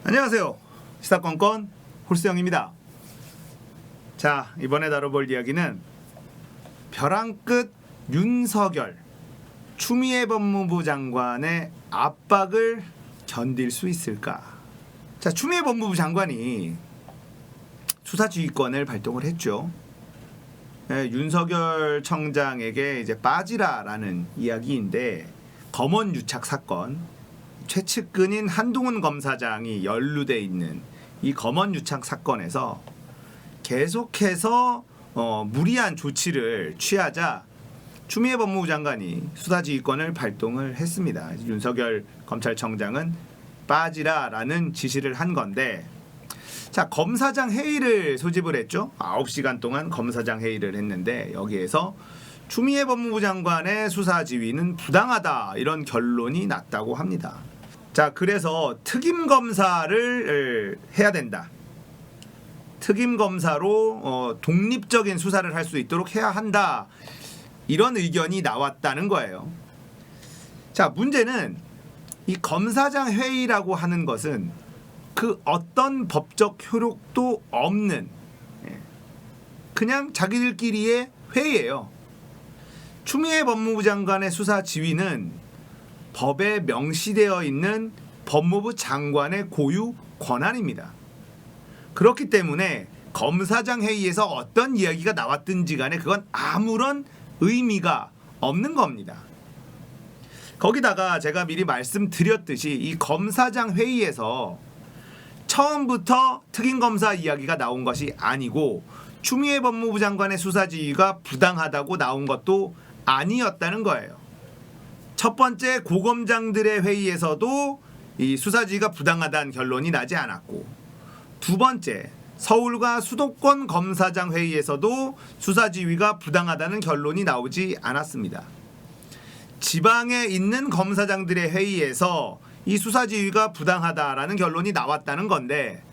안녕하세요. 시사건건 홀수영입니다. 자, 이번에 다뤄볼 이야기는 벼랑 끝 윤석열 추미애 법무부 장관의 압박을 견딜 수 있을까? 자, 추미애 법무부 장관이 수사지휘권을 발동을 했죠. 윤석열 청장에게 이제 빠지라라는 이야기인데, 검언 유착 사건, 최측근인 한동훈 검사장이 연루돼 있는 이 검언 유착 사건에서 계속해서 무리한 조치를 취하자 추미애 법무부 장관이 수사지휘권을 발동을 했습니다. 윤석열 검찰청장은 빠지라라는 지시를 한 건데, 자, 검사장 회의를 소집을 했죠. 9시간 동안 검사장 회의를 했는데, 여기에서 추미애 법무부 장관의 수사지휘는 부당하다, 이런 결론이 났다고 합니다. 자, 그래서 특임 검사를 해야 된다. 특임 검사로 독립적인 수사를 할 수 있도록 해야 한다, 이런 의견이 나왔다는 거예요. 자, 문제는 이 검사장 회의라고 하는 것은 그 어떤 법적 효력도 없는 그냥 자기들끼리의 회의예요. 추미애 법무부 장관의 수사 지휘는 법에 명시되어 있는 법무부 장관의 고유 권한입니다. 그렇기 때문에 검사장 회의에서 어떤 이야기가 나왔든지 간에 그건 아무런 의미가 없는 겁니다. 거기다가 제가 미리 말씀드렸듯이 이 검사장 회의에서 처음부터 특임검사 이야기가 나온 것이 아니고 추미애 법무부 장관의 수사지휘가 부당하다고 나온 것도 아니었다는 거예요. 첫 번째 고검장들의 회의에서도 이 수사지휘가 부당하다는 결론이 나지 않았고, 두 번째 서울과 수도권 검사장 회의에서도 수사지휘가 부당하다는 결론이 나오지 않았습니다. 지방에 있는 검사장들의 회의에서 이 수사지휘가 부당하다라는 결론이 나왔다는 건데,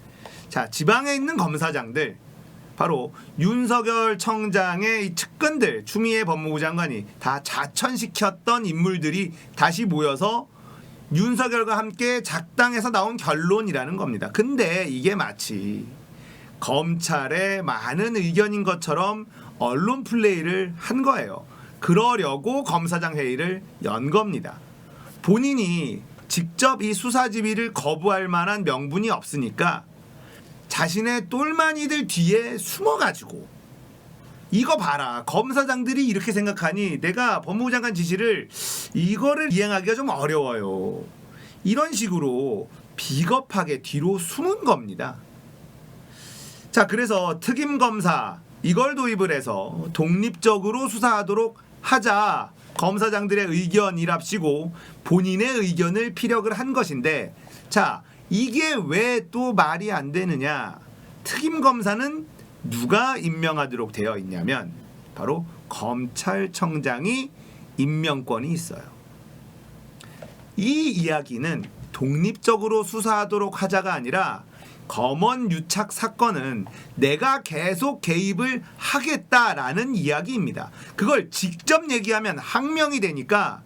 자, 지방에 있는 검사장들, 바로 윤석열 청장의 이 측근들, 추미애 법무부 장관이 다 자천시켰던 인물들이 다시 모여서 윤석열과 함께 작당해서 나온 결론이라는 겁니다. 근데 이게 마치 검찰의 많은 의견인 것처럼 언론 플레이를 한 거예요. 그러려고 검사장 회의를 연 겁니다. 본인이 직접 이 수사지휘를 거부할 만한 명분이 없으니까 자신의 똘마니들 뒤에 숨어가지고, 이거 봐라, 검사장들이 이렇게 생각하니 내가 법무부 장관 지시를 이거를 이행하기가 좀 어려워요, 이런 식으로 비겁하게 뒤로 숨은 겁니다. 자, 그래서 특임검사 이걸 도입을 해서 독립적으로 수사하도록 하자, 검사장들의 의견이랍시고 본인의 의견을 피력을 한 것인데, 자, 이게 왜 또 말이 안 되느냐? 특임검사는 누가 임명하도록 되어 있냐면 바로 검찰청장이 임명권이 있어요. 이 이야기는 독립적으로 수사하도록 하자가 아니라 검언 유착 사건은 내가 계속 개입을 하겠다라는 이야기입니다. 그걸 직접 얘기하면 항명이 되니까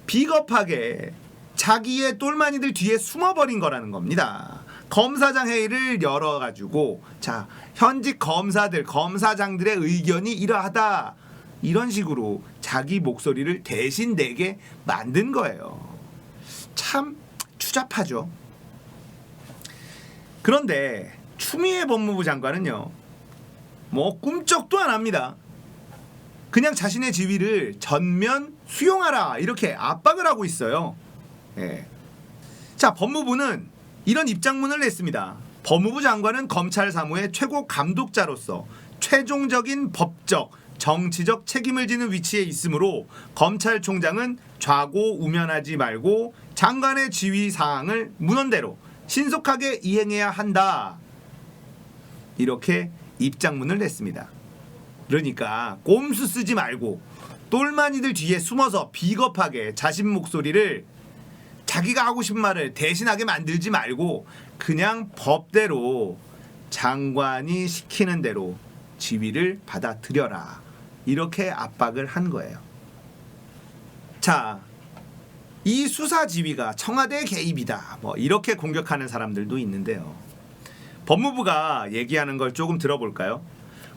비겁하게 자기의 똘마니들 뒤에 숨어버린 거라는 겁니다. 검사장 회의를 열어가지고, 자, 현직 검사들, 검사장들의 의견이 이러하다, 이런 식으로 자기 목소리를 대신 내게 만든 거예요. 참 추잡하죠. 그런데 추미애 법무부 장관은요, 뭐 꿈쩍도 안 합니다. 그냥 자신의 지위를 전면 수용하라, 이렇게 압박을 하고 있어요. 예. 자, 법무부는 이런 입장문을 냈습니다. 법무부 장관은 검찰 사무의 최고 감독자로서 최종적인 법적, 정치적 책임을 지는 위치에 있으므로 검찰총장은 좌고우면하지 말고 장관의 지휘 사항을 문헌대로 신속하게 이행해야 한다, 이렇게 입장문을 냈습니다. 그러니까 꼼수 쓰지 말고 똘마니들 뒤에 숨어서 비겁하게 자신 목소리를, 자기가 하고 싶은 말을 대신하게 만들지 말고 그냥 법대로 장관이 시키는 대로 지휘를 받아들여라, 이렇게 압박을 한 거예요. 자, 이 수사 지휘가 청와대 개입이다. 뭐 이렇게 공격하는 사람들도 있는데요. 법무부가 얘기하는 걸 조금 들어볼까요?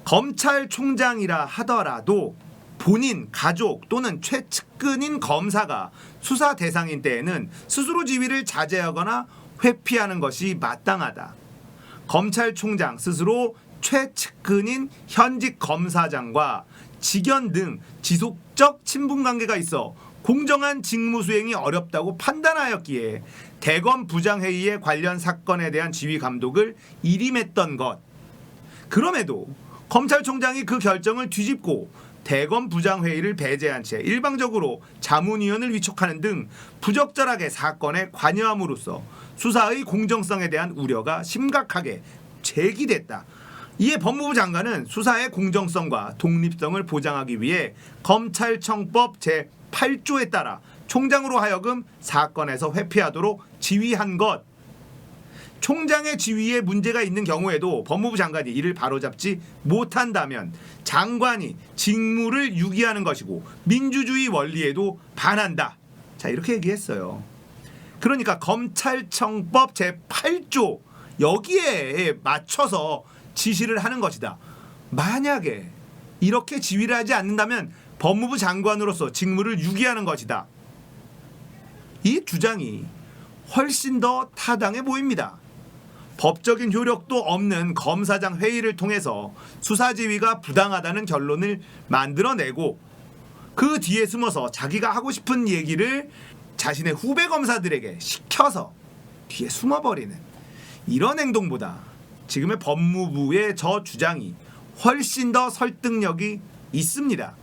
검찰총장이라 하더라도 본인, 가족 또는 최측근인 검사가 수사 대상인 때에는 스스로 지휘를 자제하거나 회피하는 것이 마땅하다. 검찰총장 스스로 최측근인 현직 검사장과 직원 등 지속적 친분관계가 있어 공정한 직무 수행이 어렵다고 판단하였기에 대검 부장회의의 관련 사건에 대한 지휘 감독을 일임했던 것. 그럼에도 검찰총장이 그 결정을 뒤집고 대검 부장회의를 배제한 채 일방적으로 자문위원을 위촉하는 등 부적절하게 사건에 관여함으로써 수사의 공정성에 대한 우려가 심각하게 제기됐다. 이에 법무부 장관은 수사의 공정성과 독립성을 보장하기 위해 검찰청법 제8조에 따라 총장으로 하여금 사건에서 회피하도록 지휘한 것. 총장의 지휘에 문제가 있는 경우에도 법무부 장관이 이를 바로잡지 못한다면 장관이 직무를 유기하는 것이고 민주주의 원리에도 반한다. 자, 이렇게 얘기했어요. 그러니까 검찰청법 제8조 여기에 맞춰서 지시를 하는 것이다. 만약에 이렇게 지휘를 하지 않는다면 법무부 장관으로서 직무를 유기하는 것이다. 이 주장이 훨씬 더 타당해 보입니다. 법적인 효력도 없는 검사장 회의를 통해서 수사지휘가 부당하다는 결론을 만들어내고 그 뒤에 숨어서 자기가 하고 싶은 얘기를 자신의 후배 검사들에게 시켜서 뒤에 숨어버리는 이런 행동보다 지금의 법무부의 저 주장이 훨씬 더 설득력이 있습니다.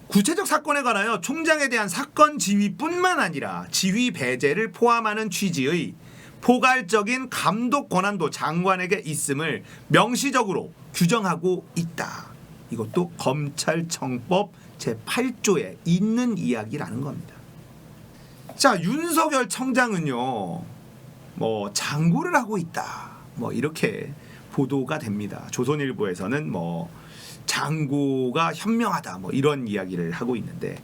구체적 사건에 관하여 총장에 대한 사건 지휘뿐만 아니라 지휘 배제를 포함하는 취지의 포괄적인 감독 권한도 장관에게 있음을 명시적으로 규정하고 있다. 이것도 검찰청법 제8조에 있는 이야기라는 겁니다. 자, 윤석열 청장은요, 뭐 장고를 하고 있다. 뭐 이렇게 보도가 됩니다. 조선일보에서는 뭐 장고가 현명하다. 뭐 이런 이야기를 하고 있는데,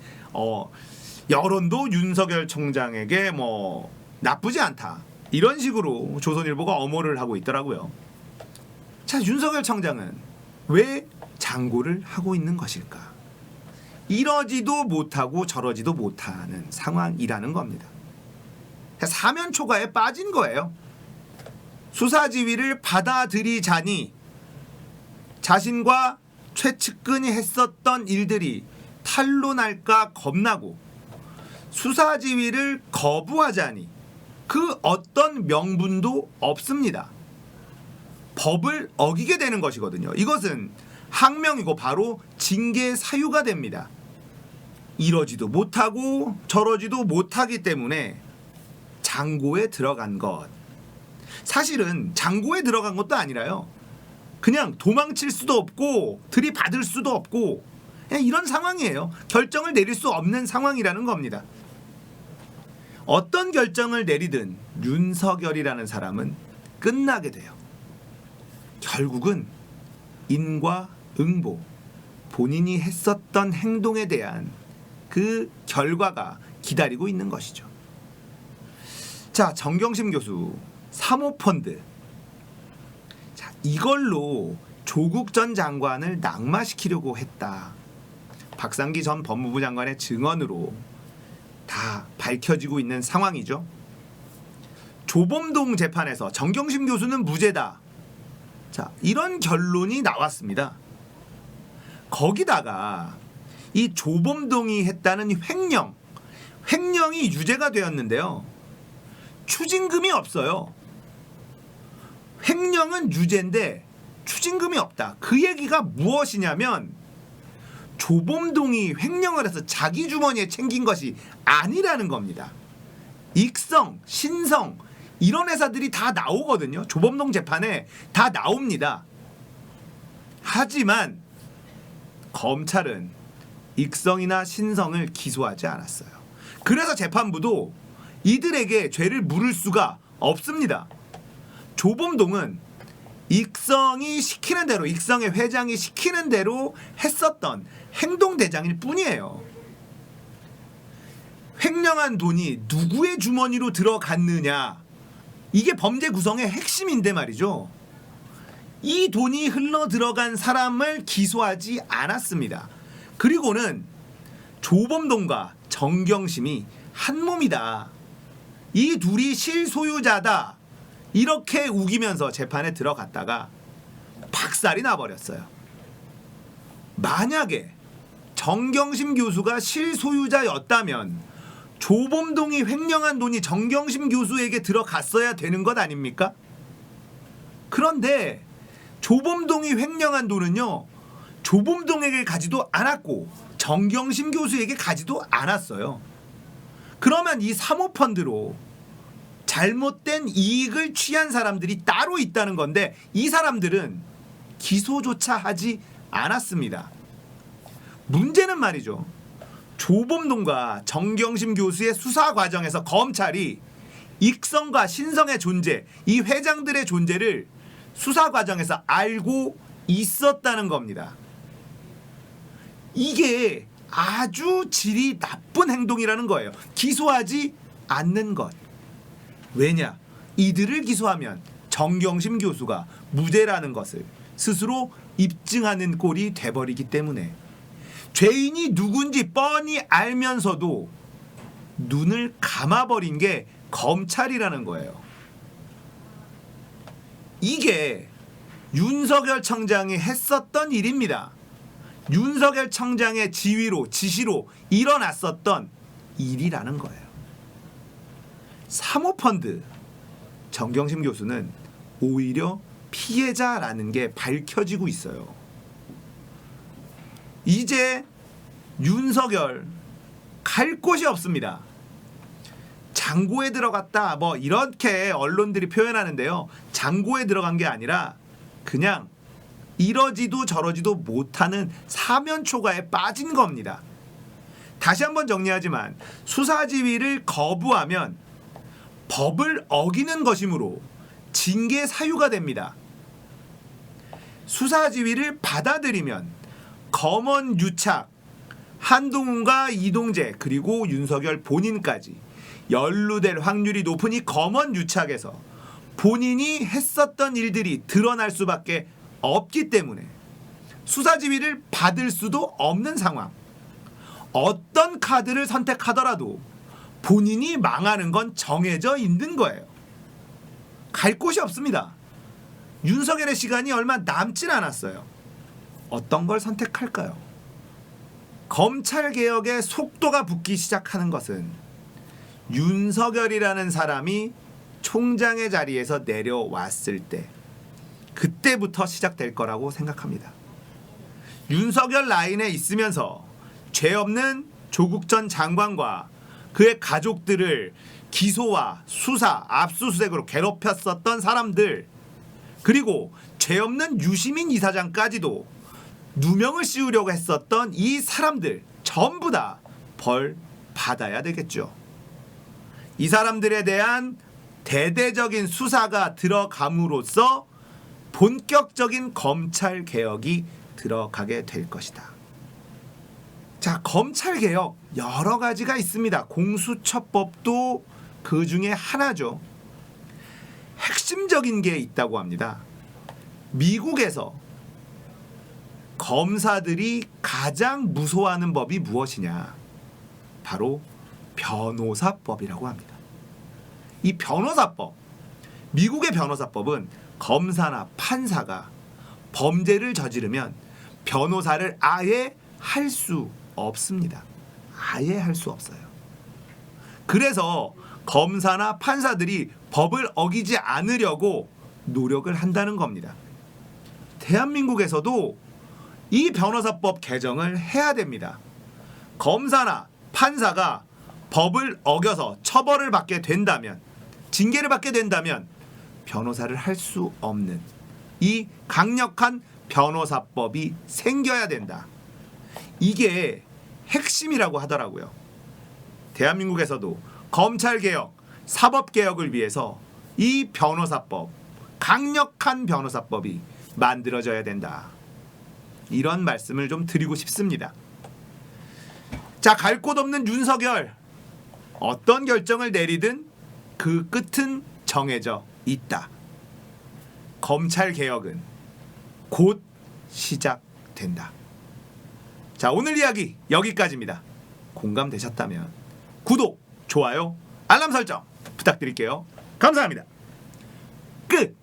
여론도 윤석열 청장에게 뭐 나쁘지 않다. 이런 식으로 조선일보가 엄호를 하고 있더라고요. 자, 윤석열 청장은 왜 장고를 하고 있는 것일까? 이러지도 못하고 저러지도 못하는 상황이라는 겁니다. 사면 초과에 빠진 거예요. 수사 지휘를 받아들이자니 자신과 최측근이 했었던 일들이 탄로날까 겁나고 수사 지휘를 거부하자니 그 어떤 명분도 없습니다. 법을 어기게 되는 것이거든요. 이것은 항명이고 바로 징계 사유가 됩니다. 이러지도 못하고 저러지도 못하기 때문에 장고에 들어간 것. 사실은 장고에 들어간 것도 아니라요. 그냥 도망칠 수도 없고 들이받을 수도 없고 그냥 이런 상황이에요. 결정을 내릴 수 없는 상황이라는 겁니다. 어떤 결정을 내리든 윤석열이라는 사람은 끝나게 돼요. 결국은 인과응보, 본인이 했었던 행동에 대한 그 결과가 기다리고 있는 것이죠. 자, 정경심 교수 사모펀드, 자, 이걸로 조국 전 장관을 낙마시키려고 했다. 박상기 전 법무부 장관의 증언으로 다 밝혀지고 있는 상황이죠. 조범동 재판에서 정경심 교수는 무죄다. 자, 이런 결론이 나왔습니다. 거기다가 이 조범동이 했다는 횡령이 유죄가 되었는데요. 추징금이 없어요. 횡령은 유죄인데 추징금이 없다. 그 얘기가 무엇이냐면 조범동이 횡령을 해서 자기 주머니에 챙긴 것이 아니라는 겁니다. 익성, 신성 이런 회사들이 다 나오거든요. 조범동 재판에 다 나옵니다. 하지만 검찰은 익성이나 신성을 기소하지 않았어요. 그래서 재판부도 이들에게 죄를 물을 수가 없습니다. 조범동은 익성이 시키는 대로, 익성의 회장이 시키는 대로 했었던 행동대장일 뿐이에요. 횡령한 돈이 누구의 주머니로 들어갔느냐, 이게 범죄 구성의 핵심인데 말이죠. 이 돈이 흘러 들어간 사람을 기소하지 않았습니다. 그리고는 조범동과 정경심이 한 몸이다, 이 둘이 실소유자다, 이렇게 우기면서 재판에 들어갔다가 박살이 나버렸어요. 만약에 정경심 교수가 실소유자였다면 조범동이 횡령한 돈이 정경심 교수에게 들어갔어야 되는 것 아닙니까? 그런데 조범동이 횡령한 돈은요, 조범동에게 가지도 않았고 정경심 교수에게 가지도 않았어요. 그러면 이 사모펀드로 잘못된 이익을 취한 사람들이 따로 있다는 건데, 이 사람들은 기소조차 하지 않았습니다. 문제는 말이죠, 조범동과 정경심 교수의 수사 과정에서 검찰이 익성과 신성의 존재, 이 회장들의 존재를 수사 과정에서 알고 있었다는 겁니다. 이게 아주 질이 나쁜 행동이라는 거예요. 기소하지 않는 것. 왜냐? 이들을 기소하면 정경심 교수가 무죄라는 것을 스스로 입증하는 꼴이 돼버리기 때문에 죄인이 누군지 뻔히 알면서도 눈을 감아버린 게 검찰이라는 거예요. 이게 윤석열 청장이 했었던 일입니다. 윤석열 청장의 지시로 일어났었던 일이라는 거예요. 사모펀드, 정경심 교수는 오히려 피해자라는 게 밝혀지고 있어요. 이제 윤석열 갈 곳이 없습니다. 장고에 들어갔다, 뭐 이렇게 언론들이 표현하는데요, 장고에 들어간 게 아니라 그냥 이러지도 저러지도 못하는 사면초가에 빠진 겁니다. 다시 한번 정리하지만 수사지휘를 거부하면 법을 어기는 것이므로 징계 사유가 됩니다. 수사지휘를 받아들이면 검언 유착, 한동훈과 이동재 그리고 윤석열 본인까지 연루될 확률이 높은 이 검언 유착에서 본인이 했었던 일들이 드러날 수밖에 없기 때문에 수사지휘를 받을 수도 없는 상황. 어떤 카드를 선택하더라도 본인이 망하는 건 정해져 있는 거예요. 갈 곳이 없습니다. 윤석열의 시간이 얼마 남질 않았어요. 어떤 걸 선택할까요? 검찰개혁의 속도가 붙기 시작하는 것은 윤석열이라는 사람이 총장의 자리에서 내려왔을 때, 그때부터 시작될 거라고 생각합니다. 윤석열 라인에 있으면서 죄 없는 조국 전 장관과 그의 가족들을 기소와 수사, 압수수색으로 괴롭혔었던 사람들, 그리고 죄 없는 유시민 이사장까지도 누명을 씌우려고 했었던 이 사람들 전부 다 벌 받아야 되겠죠. 이 사람들에 대한 대대적인 수사가 들어감으로써 본격적인 검찰 개혁이 들어가게 될 것이다. 자, 검찰 개혁 여러 가지가 있습니다. 공수처법도 그 중에 하나죠. 핵심적인 게 있다고 합니다. 미국에서 검사들이 가장 무서워하는 법이 무엇이냐? 바로 변호사법이라고 합니다. 이 변호사법, 미국의 변호사법은 검사나 판사가 범죄를 저지르면 변호사를 아예 할 수 없습니다. 아예 할 수 없어요. 그래서 검사나 판사들이 법을 어기지 않으려고 노력을 한다는 겁니다. 대한민국에서도 이 변호사법 개정을 해야 됩니다. 검사나 판사가 법을 어겨서 처벌을 받게 된다면, 징계를 받게 된다면 변호사를 할 수 없는 이 강력한 변호사법이 생겨야 된다. 이게 핵심이라고 하더라고요. 대한민국에서도 검찰개혁, 사법개혁을 위해서 이 변호사법, 강력한 변호사법이 만들어져야 된다. 이런 말씀을 좀 드리고 싶습니다. 자, 갈 곳 없는 윤석열, 어떤 결정을 내리든 그 끝은 정해져 있다. 검찰 개혁은 곧 시작된다. 자, 오늘 이야기 여기까지입니다. 공감되셨다면 구독, 좋아요, 알람 설정 부탁드릴게요. 감사합니다. 끝.